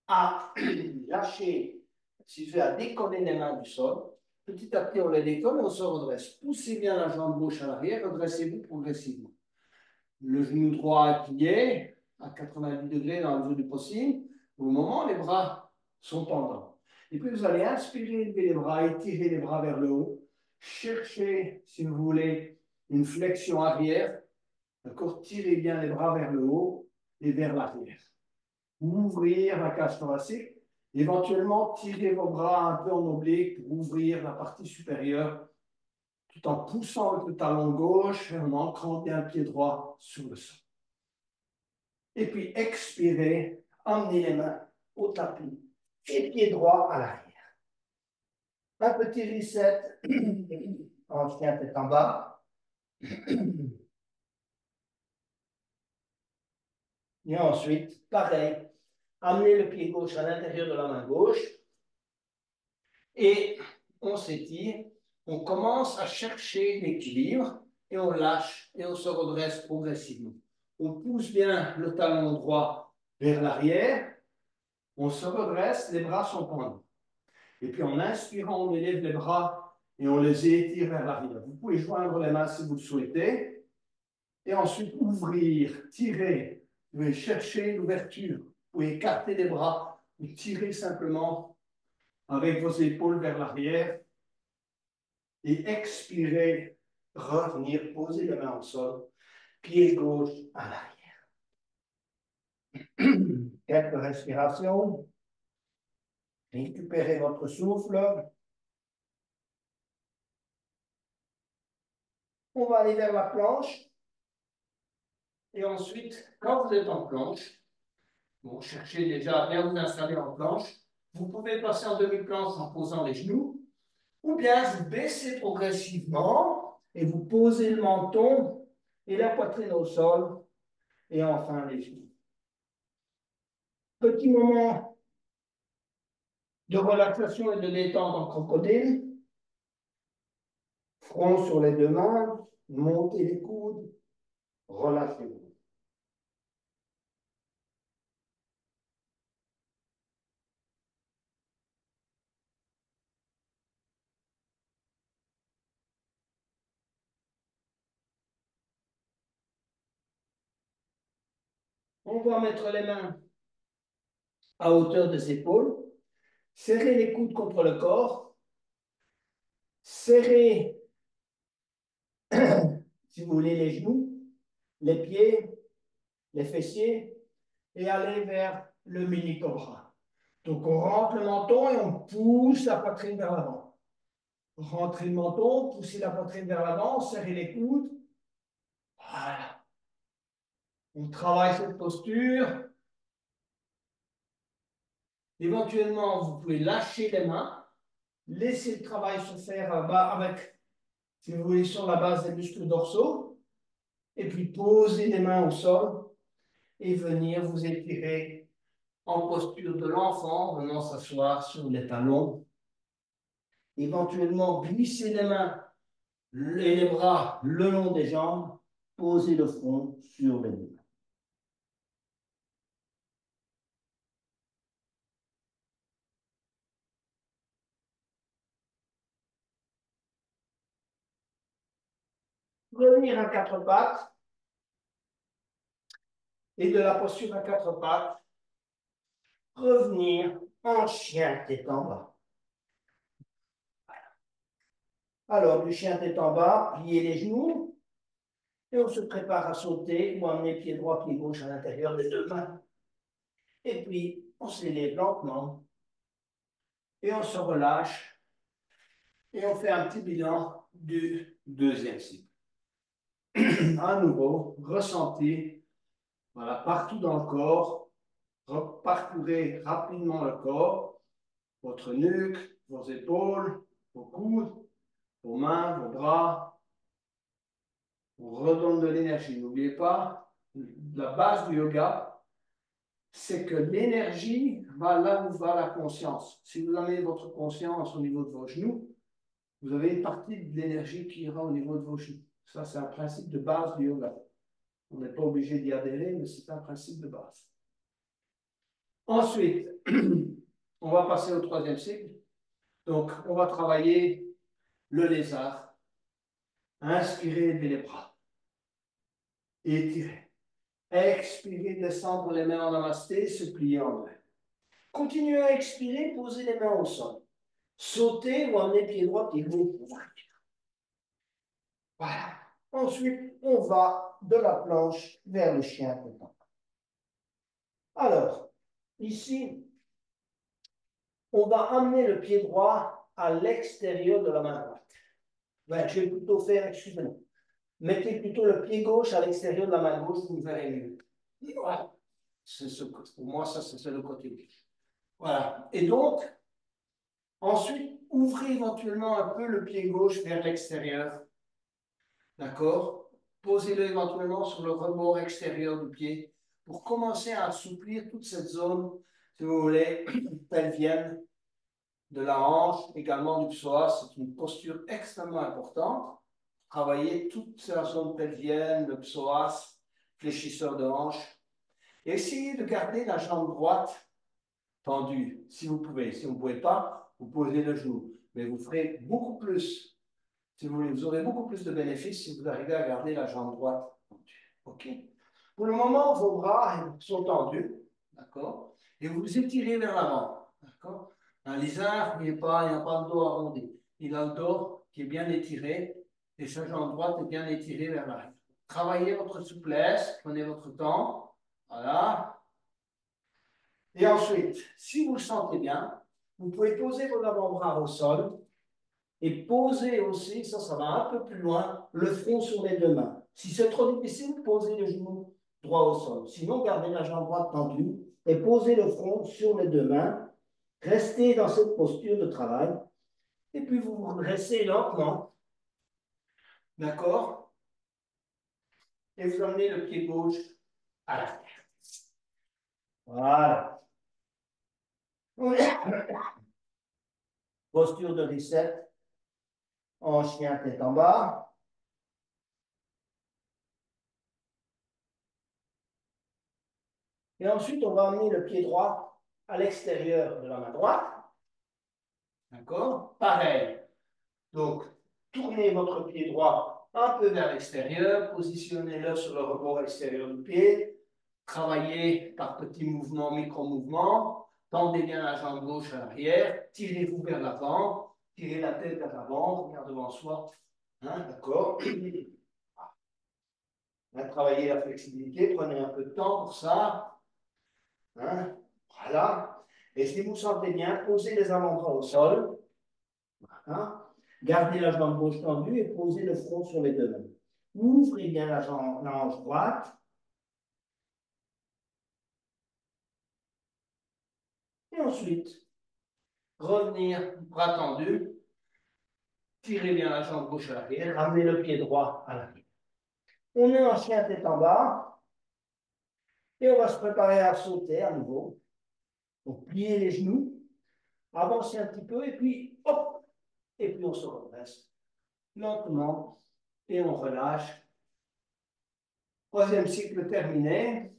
à lâcher, si je fais à décoller les mains du sol. Petit à petit, on les décolle et on se redresse. Poussez bien la jambe gauche à l'arrière, redressez-vous progressivement. Le genou droit appuyé à 90 degrés dans la mesure du possible. Au moment, les bras sont pendants. Et puis, vous allez inspirer, lever les bras, étirer les bras vers le haut. Cherchez, si vous voulez, une flexion arrière. D'accord? Tirez bien les bras vers le haut et vers l'arrière. Ouvrir la cage thoracique. Éventuellement, tirez vos bras un peu en oblique pour ouvrir la partie supérieure tout en poussant avec le talon gauche et en ancrant bien le pied droit sur le sol. Et puis, expirez, emmenez les mains au tapis et pied droit à l'arrière. Un petit reset en chien tête en bas. Et ensuite, pareil, amenez le pied gauche à l'intérieur de la main gauche et on s'étire. On commence à chercher l'équilibre et on lâche et on se redresse progressivement. On pousse bien le talon droit vers l'arrière, on se redresse, les bras sont pendus. Et puis en inspirant, on élève les bras et on les étire vers l'arrière. Vous pouvez joindre les mains si vous le souhaitez. Et ensuite ouvrir, tirer. Vous pouvez chercher l'ouverture. Vous pouvez écarter les bras ou tirer simplement avec vos épaules vers l'arrière. Et expirer, revenir, poser les mains au sol, pied gauche à l'arrière. Quelques respirations. Récupérez votre souffle. On va aller vers la planche. Et ensuite, quand vous êtes en planche, bon, cherchez déjà à bien vous installer en planche. Vous pouvez passer en demi-planche en posant les genoux. Ou bien vous baissez progressivement et vous posez le menton et la poitrine au sol. Et enfin les genoux. Petit moment de relaxation et de détente en crocodile. Front sur les deux mains, montez les coudes, relâchez-vous. On va mettre les mains à hauteur des épaules, serrez les coudes contre le corps, serrez, si vous voulez, les genoux, les pieds, les fessiers, et allez vers le mini-cobra. Donc on rentre le menton et on pousse la poitrine vers l'avant. Rentrez le menton, poussez la poitrine vers l'avant, serrez les coudes. Voilà. On travaille cette posture. Éventuellement, vous pouvez lâcher les mains, laisser le travail se faire avec, si vous voulez, sur la base des muscles dorsaux, et puis poser les mains au sol et venir vous étirer en posture de l'enfant, venant s'asseoir sur les talons. Éventuellement, glisser les mains et les bras le long des jambes, poser le front sur les deux. Revenir à quatre pattes et de la posture à quatre pattes, revenir en chien tête en bas. Alors, du chien tête en bas, plier les genoux et on se prépare à sauter ou amener pied droit, pied gauche à l'intérieur des deux mains. Et puis, on s'élève lentement et on se relâche et on fait un petit bilan du deuxième cycle. À nouveau, ressentez, voilà, partout dans le corps, parcourez rapidement le corps, votre nuque, vos épaules, vos coudes, vos mains, vos bras. On redonne de l'énergie. N'oubliez pas, la base du yoga, c'est que l'énergie va là où va la conscience. Si vous amenez votre conscience au niveau de vos genoux, vous avez une partie de l'énergie qui ira au niveau de vos genoux. Ça, c'est un principe de base du yoga. On n'est pas obligé d'y adhérer, mais c'est un principe de base. Ensuite, on va passer au troisième cycle. Donc, on va travailler le lézard. Inspirez, levez les bras. Étirez. Expirez, descendre les mains en namasté, se plier en deux. Continuez à expirer, posez les mains au sol. Sautez ou amenez pied droit, pied gauche. Voilà. Ensuite, on va de la planche vers le chien pétant. Alors, ici, on va amener le pied droit à l'extérieur de la main droite. Ben, je vais plutôt faire, excusez-moi. Mettez plutôt le pied gauche à l'extérieur de la main gauche, vous me verrez mieux. Voilà. Pour moi, ça, c'est le côté gauche. Voilà. Et donc, ensuite, ouvrez éventuellement un peu le pied gauche vers l'extérieur. D'accord? Posez-le éventuellement sur le rebord extérieur du pied pour commencer à assouplir toute cette zone, si vous voulez, pelvienne de la hanche, également du psoas. C'est une posture extrêmement importante. Travailler toute la zone pelvienne, le psoas, fléchisseur de hanche. Et essayez de garder la jambe droite tendue, si vous pouvez. Si vous ne pouvez pas, vous posez le genou. Mais vous ferez beaucoup plus, si vous voulez, vous aurez beaucoup plus de bénéfices si vous arrivez à garder la jambe droite tendue. OK? Pour le moment, vos bras sont tendus, d'accord? Et vous vous étirez vers l'avant, d'accord? Un lizard, il n'a pas le dos arrondi. Il a le dos qui est bien étiré et sa jambe droite est bien étirée vers l'arrière. Travaillez votre souplesse, prenez votre temps. Voilà. Et ensuite, si vous le sentez bien, vous pouvez poser vos avant-bras au sol et poser aussi, ça va un peu plus loin, le front sur les deux mains. Si c'est trop difficile, posez le genou droit au sol. Sinon, gardez la jambe droite tendue et posez le front sur les deux mains. Restez dans cette posture de travail. Et puis, vous vous dressez lentement. D'accord? Et vous emmenez le pied gauche à l'arrière. Voilà. Posture de reset en chien tête en bas. Et ensuite, on va amener le pied droit à l'extérieur de la main droite. D'accord? Pareil. Donc, tournez votre pied droit un peu vers l'extérieur, positionnez-le sur le rebord extérieur du pied, travaillez par petits mouvements, micro-mouvements, tendez bien la jambe gauche à l'arrière, tirez-vous vers l'avant, tirez la tête vers l'avant, regardez devant soi. Hein, d'accord? Hein, travaillez la flexibilité, prenez un peu de temps pour ça. Hein, voilà. Et si vous sentez bien, posez les avant-bras au sol. Hein. Gardez la jambe gauche tendue et posez le front sur les deux mains. Ouvrez bien la hanche droite. Et ensuite, revenir, bras tendus. Tirez bien la jambe gauche à l'arrière. Ramenez le pied droit à l'arrière. On est en chien tête en bas. Et on va se préparer à sauter à nouveau. Donc, pliez les genoux, avancez un petit peu, et puis, hop, et puis on se redresse lentement, et on relâche. Troisième cycle terminé.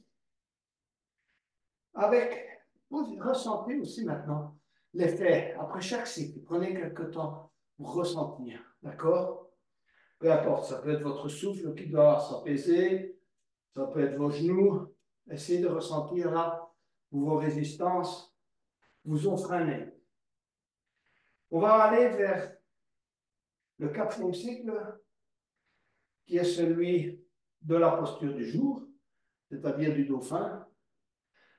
Avec, vous ressentez aussi maintenant l'effet après chaque cycle. Prenez quelques temps pour ressentir, d'accord? Peu importe, ça peut être votre souffle qui doit s'apaiser, ça peut être vos genoux. Essayez de ressentir là où vos résistances vous ont freiné. On va aller vers le quatrième cycle, qui est celui de la posture du jour, c'est-à-dire du dauphin,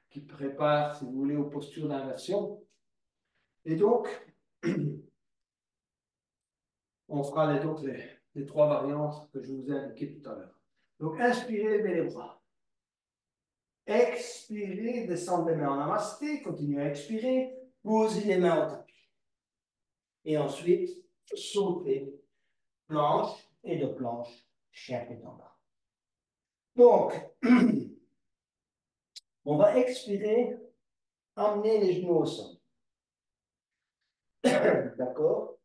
qui prépare, si vous voulez, aux postures d'inversion. Et donc, on fera donc les trois variantes que je vous ai indiquées tout à l'heure. Donc, inspirez, levez les bras. Expirez, descendez les mains en namasté, continuez à expirer, posez les mains au tapis. Et ensuite, sautez, planche et de planche, chien pied en bas. Donc, on va expirer, amener les genoux au sol. D'accord?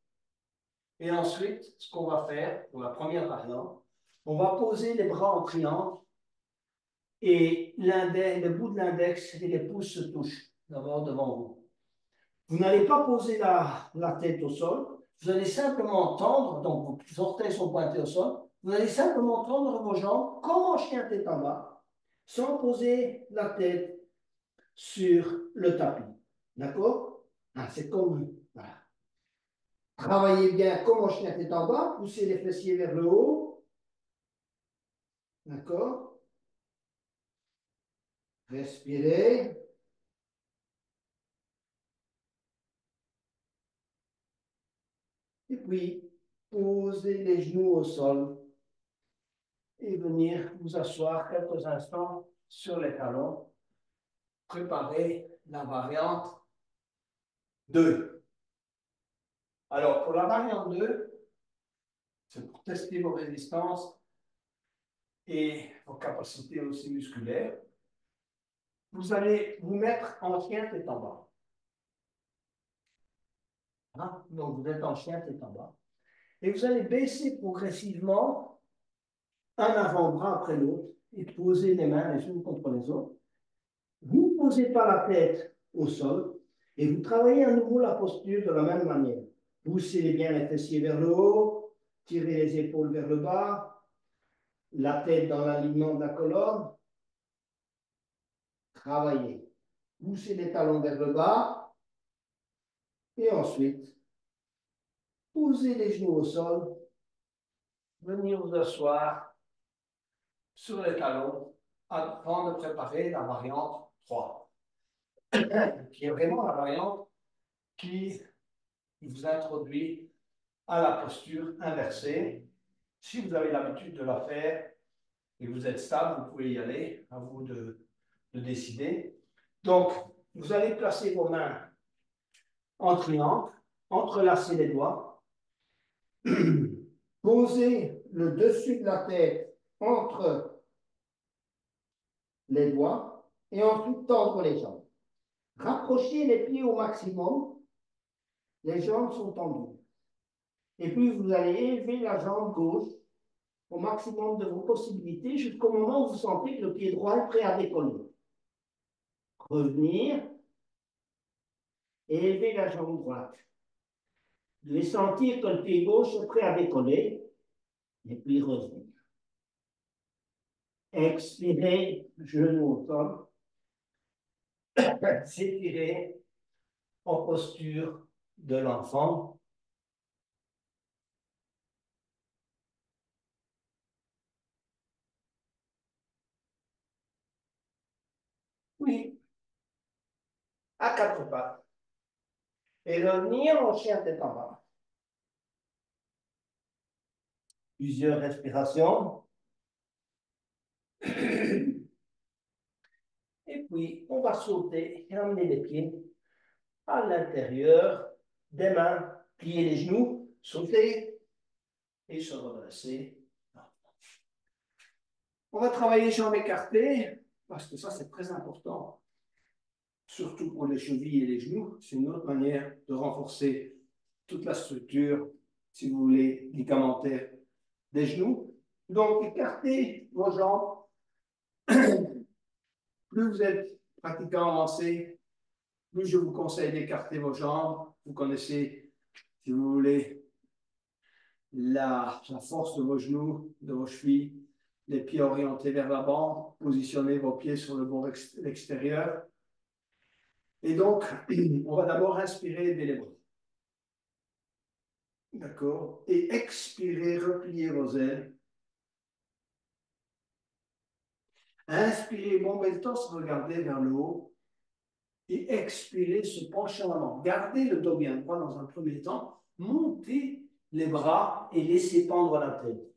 Et ensuite, ce qu'on va faire pour la première variante, on va poser les bras en triangle et le bout de l'index et les pouces se touchent d'abord devant vous. Vous n'allez pas poser la tête au sol, vous allez simplement tendre, donc vos orteils sont pointés au sol, vous allez simplement tendre vos jambes comme en chien tête en bas, sans poser la tête sur le tapis. D'accord? C'est comme, voilà. Travaillez bien comme en chien tête en bas, poussez les fessiers vers le haut. D'accord? Respirez. Et puis, posez les genoux au sol et venir vous asseoir quelques instants sur les talons. Préparez la variante 2. Alors, pour la variante 2, c'est pour tester vos résistances et vos capacités aussi musculaires. Vous allez vous mettre en chien tête en bas. Hein? Donc, vous êtes en chien tête en bas. Et vous allez baisser progressivement un avant-bras après l'autre et poser les mains les unes contre les autres. Vous ne posez pas la tête au sol et vous travaillez à nouveau la posture de la même manière. Poussez bien les fessiers vers le haut, tirez les épaules vers le bas, la tête dans l'alignement de la colonne. Travaillez. Poussez les talons vers le bas et ensuite, posez les genoux au sol, venir vous asseoir sur les talons avant de préparer la variante 3, qui est vraiment la variante qui vous introduit à la posture inversée. Si vous avez l'habitude de la faire et que vous êtes stable, vous pouvez y aller, à vous de décider. Donc, vous allez placer vos mains en triangle, entrelacer les doigts, posez le dessus de la tête entre les doigts et ensuite tendre les jambes. Rapprochez les pieds au maximum, les jambes sont tendues. Et puis vous allez élever la jambe gauche au maximum de vos possibilités jusqu'au moment où vous sentez que le pied droit est prêt à décoller. Revenir et élever la jambe droite. Vous devez sentir que le pied gauche est prêt à décoller et puis revenir. Expirez, genou au sol. S'étirer en posture de l'enfant. Oui, à quatre pattes. Et revenir en chien tête en bas. Plusieurs respirations. Et puis, on va sauter et amener les pieds à l'intérieur des mains, plier les genoux, sauter et se redresser. On va travailler jambes écartées, parce que ça, c'est très important surtout pour les chevilles et les genoux. C'est une autre manière de renforcer toute la structure, si vous voulez, ligamentaire des genoux. Donc, écartez vos jambes. Plus vous êtes pratiquant avancé, plus je vous conseille d'écarter vos jambes. Vous connaissez, si vous voulez, la force de vos genoux, de vos chevilles, les pieds orientés vers l'avant, positionnez vos pieds sur le bord extérieur. Et donc, on va d'abord inspirer dès les bras. D'accord? Et expirer, replier vos ailes. Inspirez, bombez le torse, regardez vers le haut. Et expirez, se pencher en avant. Gardez le dos bien droit dans un premier temps. Montez les bras et laissez pendre la tête.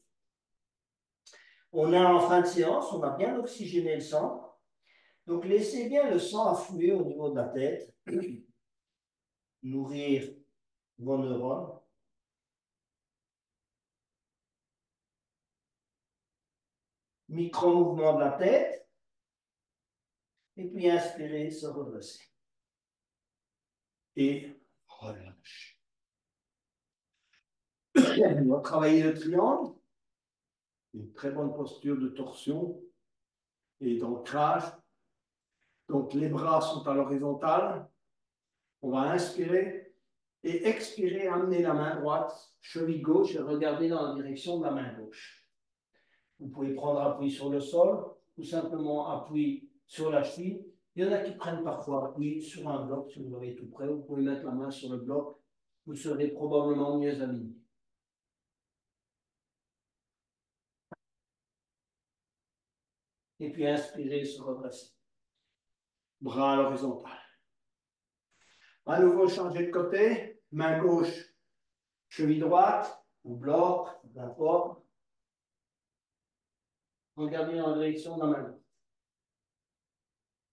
On est en fin de séance, on a bien oxygéné le sang. Donc laissez bien le sang affluer au niveau de la tête. Nourrir vos neurones. Micro-mouvement de la tête. Et puis inspirer, se redresser. Et relâcher. On va travailler le triangle. Une très bonne posture de torsion et d'ancrage. Donc les bras sont à l'horizontale. On va inspirer et expirer, amener la main droite, cheville gauche et regarder dans la direction de la main gauche. Vous pouvez prendre appui sur le sol ou simplement appui sur la cheville. Il y en a qui prennent parfois appui sur un bloc si vous l'avez tout près. Vous pouvez mettre la main sur le bloc. Vous serez probablement mieux aligné. Et puis inspirer, se redresser. Bras à l'horizontale. À nouveau, changer de côté. Main gauche, cheville droite, ou bloc, n'importe. Regardez dans la direction de la main.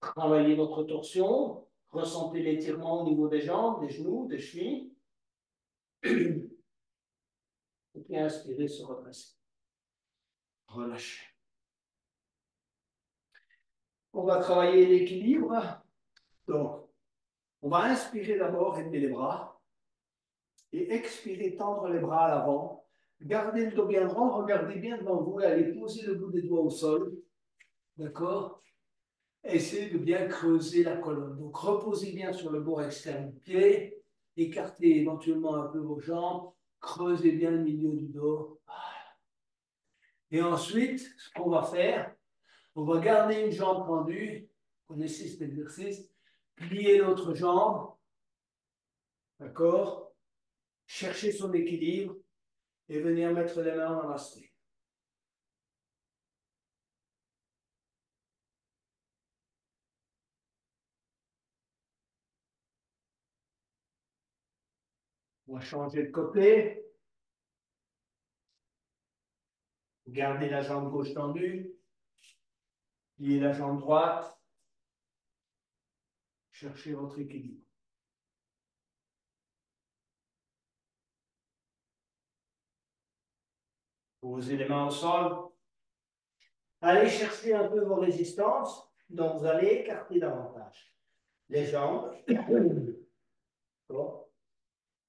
Travaillez votre torsion. Ressentez l'étirement au niveau des jambes, des genoux, des chevilles. Et puis inspirez, se redresser. Relâchez. On va travailler l'équilibre. Donc, on va inspirer d'abord, élever les bras. Et expirer, tendre les bras à l'avant. Gardez le dos bien droit, regardez bien devant vous et allez poser le bout des doigts au sol. D'accord? Essayez de bien creuser la colonne. Donc, reposez bien sur le bord externe du pied. Écartez éventuellement un peu vos jambes. Creusez bien le milieu du dos. Et ensuite, ce qu'on va faire, on va garder une jambe tendue. Vous connaissez cet exercice. Plier l'autre jambe. D'accord? Chercher son équilibre et venir mettre les mains en namasté. On va changer de côté. Gardez la jambe gauche tendue. Pliez la jambe droite. Cherchez votre équilibre. Posez les mains au sol. Allez chercher un peu vos résistances. Donc, vous allez écarter davantage les jambes.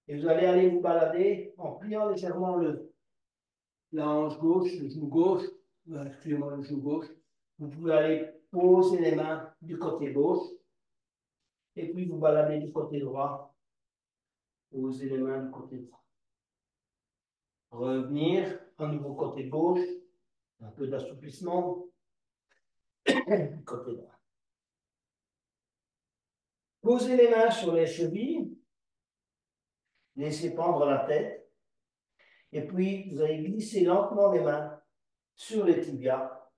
Et vous allez aller vous balader en pliant légèrement la hanche gauche, le genou gauche. Excusez-moi, le genou gauche. Vous pouvez aller poser les mains du côté gauche. Et puis vous baladez du côté droit. Posez les mains du côté droit. Revenir au nouveau côté gauche. Un peu d'assouplissement. Du côté droit. Posez les mains sur les chevilles. Laissez pendre la tête. Et puis, vous allez glisser lentement les mains sur les tibias,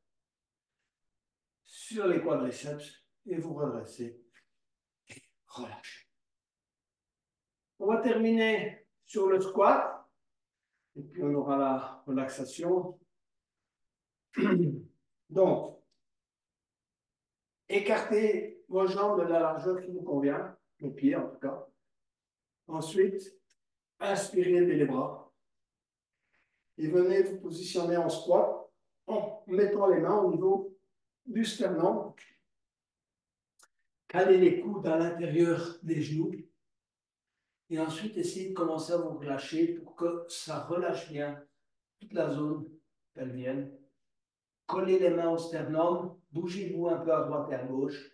sur les quadriceps, et vous redressez. Relâchez. On va terminer sur le squat. Et puis, on aura la relaxation. Donc, écartez vos jambes de la largeur qui vous convient, les pieds en tout cas. Ensuite, inspirez les bras. Et venez vous positionner en squat en mettant les mains au niveau du sternum. Calez les coudes à l'intérieur des genoux. Et ensuite, essayez de commencer à vous relâcher pour que ça relâche bien toute la zone pelvienne. Collez les mains au sternum. Bougez-vous un peu à droite et à gauche.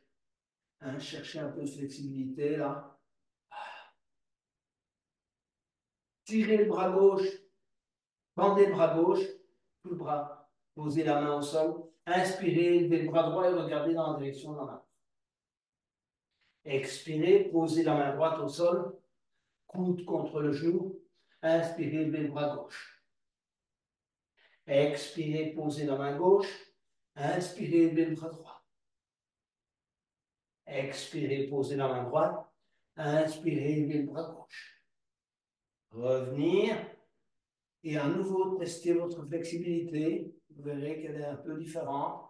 Hein, cherchez un peu de flexibilité là. Tirez le bras gauche. Bandez le bras gauche. Tout le bras. Posez la main au sol. Inspirez, levez le bras droit et regardez dans la direction de la main. Expirez, posez la main droite au sol. Coude contre le genou. Inspirez, levez le bras gauche. Expirez, posez la main gauche. Inspirez, levez le bras droit. Expirez, posez la main droite. Inspirez, levez le bras gauche. Revenir. Et à nouveau, testez votre flexibilité. Vous verrez qu'elle est un peu différente.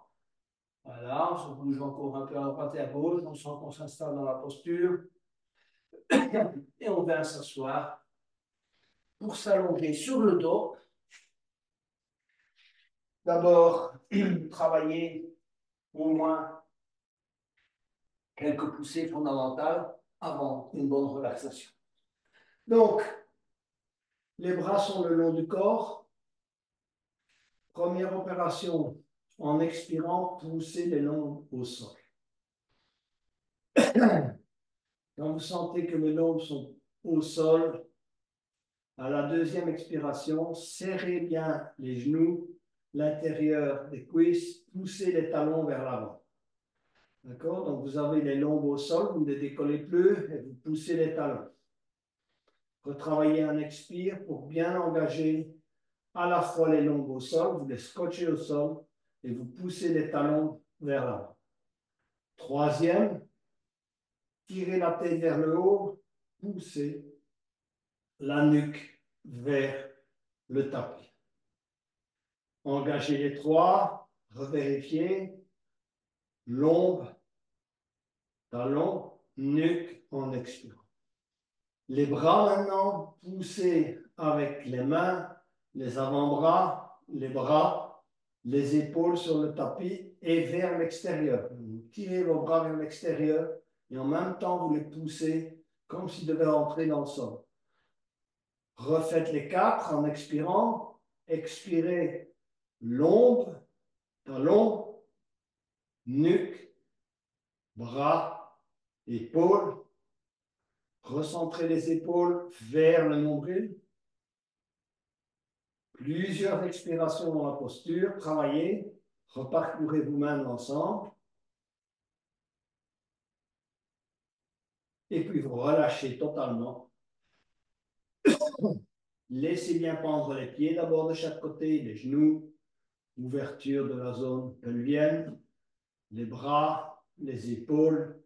Voilà, on se bouge encore un peu à droite et à gauche. On sent qu'on s'installe dans la posture. Et on vient s'asseoir pour s'allonger sur le dos. D'abord, travailler au moins quelques poussées fondamentales avant une bonne relaxation. Donc, les bras sont le long du corps. Première opération, en expirant, poussez les lombes au sol. Quand vous sentez que les lombes sont au sol, à la deuxième expiration, serrez bien les genoux, l'intérieur des cuisses, poussez les talons vers l'avant. D'accord? Donc vous avez les lombes au sol, vous ne les décollez plus et vous poussez les talons. Retravaillez un expire pour bien engager à la fois les lombes au sol, vous les scotchez au sol et vous poussez les talons vers l'avant. Troisième, tirez la tête vers le haut, poussez la nuque vers le tapis. Engagez les trois, revérifiez, lombe, talon, nuque en expirant. Les bras maintenant, poussez avec les mains, les avant-bras, les bras, les épaules sur le tapis et vers l'extérieur. Vous tirez vos bras vers l'extérieur et en même temps vous les poussez comme s'ils devaient entrer dans le sol. Refaites les quatre en expirant. Expirez, lombe, talon, nuque, bras, épaules. Recentrez les épaules vers le nombril. Plusieurs expirations dans la posture. Travaillez. Reparcourez vous-même l'ensemble. Et puis vous relâchez totalement. Laissez bien pendre les pieds d'abord de chaque côté, les genoux, ouverture de la zone pelvienne, les bras, les épaules,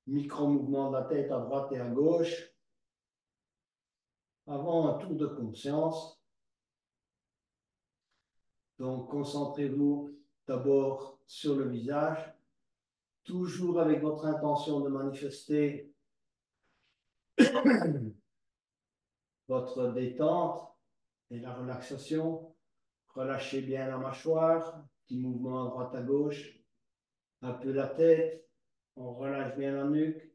micro-mouvement de la tête à droite et à gauche. Avant un tour de conscience. Donc concentrez-vous d'abord sur le visage, toujours avec votre intention de manifester votre détente et la relaxation. Relâchez bien la mâchoire, petit mouvement à droite à gauche, un peu la tête, on relâche bien la nuque,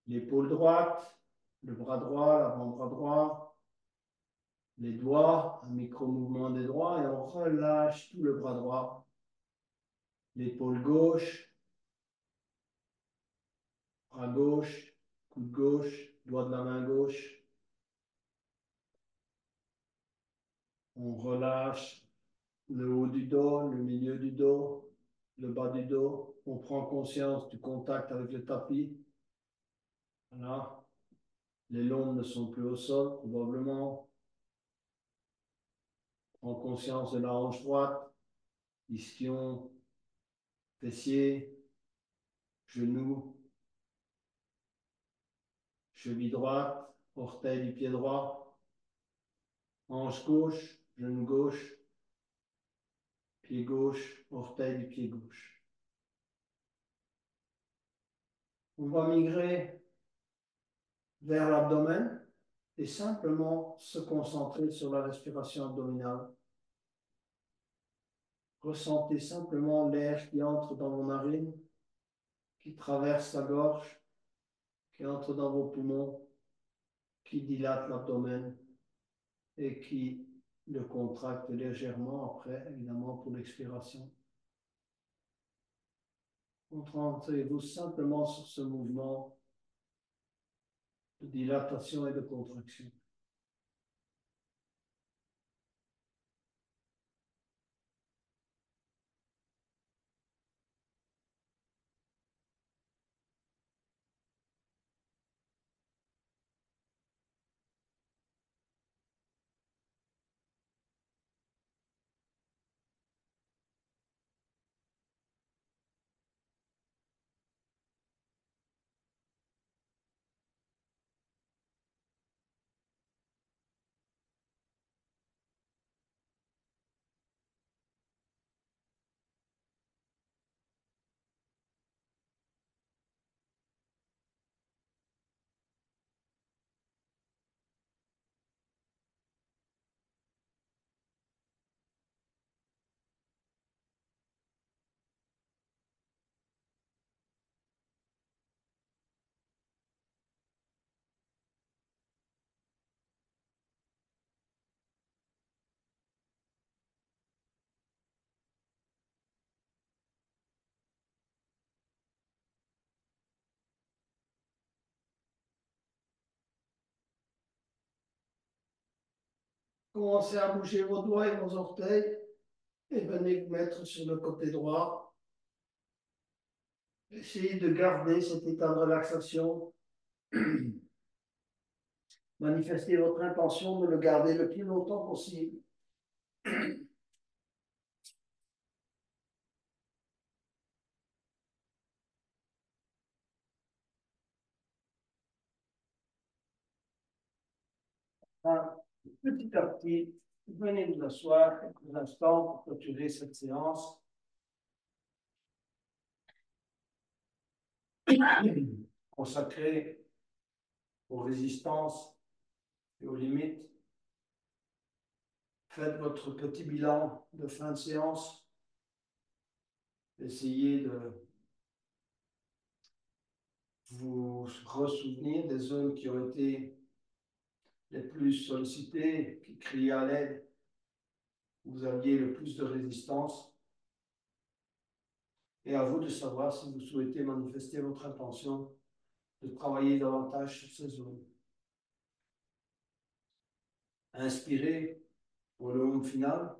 l'épaule droite, le bras droit, l'avant-bras droit, les doigts, un micro-mouvement des doigts et on relâche tout le bras droit, l'épaule gauche, bras gauche, coude gauche, doigt de la main gauche. On relâche le haut du dos, le milieu du dos, le bas du dos. On prend conscience du contact avec le tapis. Voilà. Les lombes ne sont plus au sol, probablement. On prend conscience de la hanche droite, ischion, fessier, genou, cheville droite, orteil du pied droit, hanche gauche, genou gauche, pied gauche, orteil du pied gauche. On va migrer vers l'abdomen et simplement se concentrer sur la respiration abdominale. Ressentez simplement l'air qui entre dans vos narines, qui traverse la gorge, qui entre dans vos poumons, qui dilate l'abdomen et qui le contracte légèrement après, évidemment, pour l'expiration. Concentrez-vous simplement sur ce mouvement de dilatation et de contraction. Commencez à bouger vos doigts et vos orteils et venez vous mettre sur le côté droit. Essayez de garder cet état de relaxation. Manifestez votre intention de le garder le plus longtemps possible. Enfin, petit à petit, venez vous asseoir quelques instants pour clôturer cette séance. Consacrée aux résistances et aux limites. Faites votre petit bilan de fin de séance. Essayez de vous ressouvenir des zones qui ont été les plus sollicitées, qui criaient à l'aide, où vous aviez le plus de résistance. Et à vous de savoir si vous souhaitez manifester votre intention de travailler davantage sur ces zones. Inspirez pour le home final.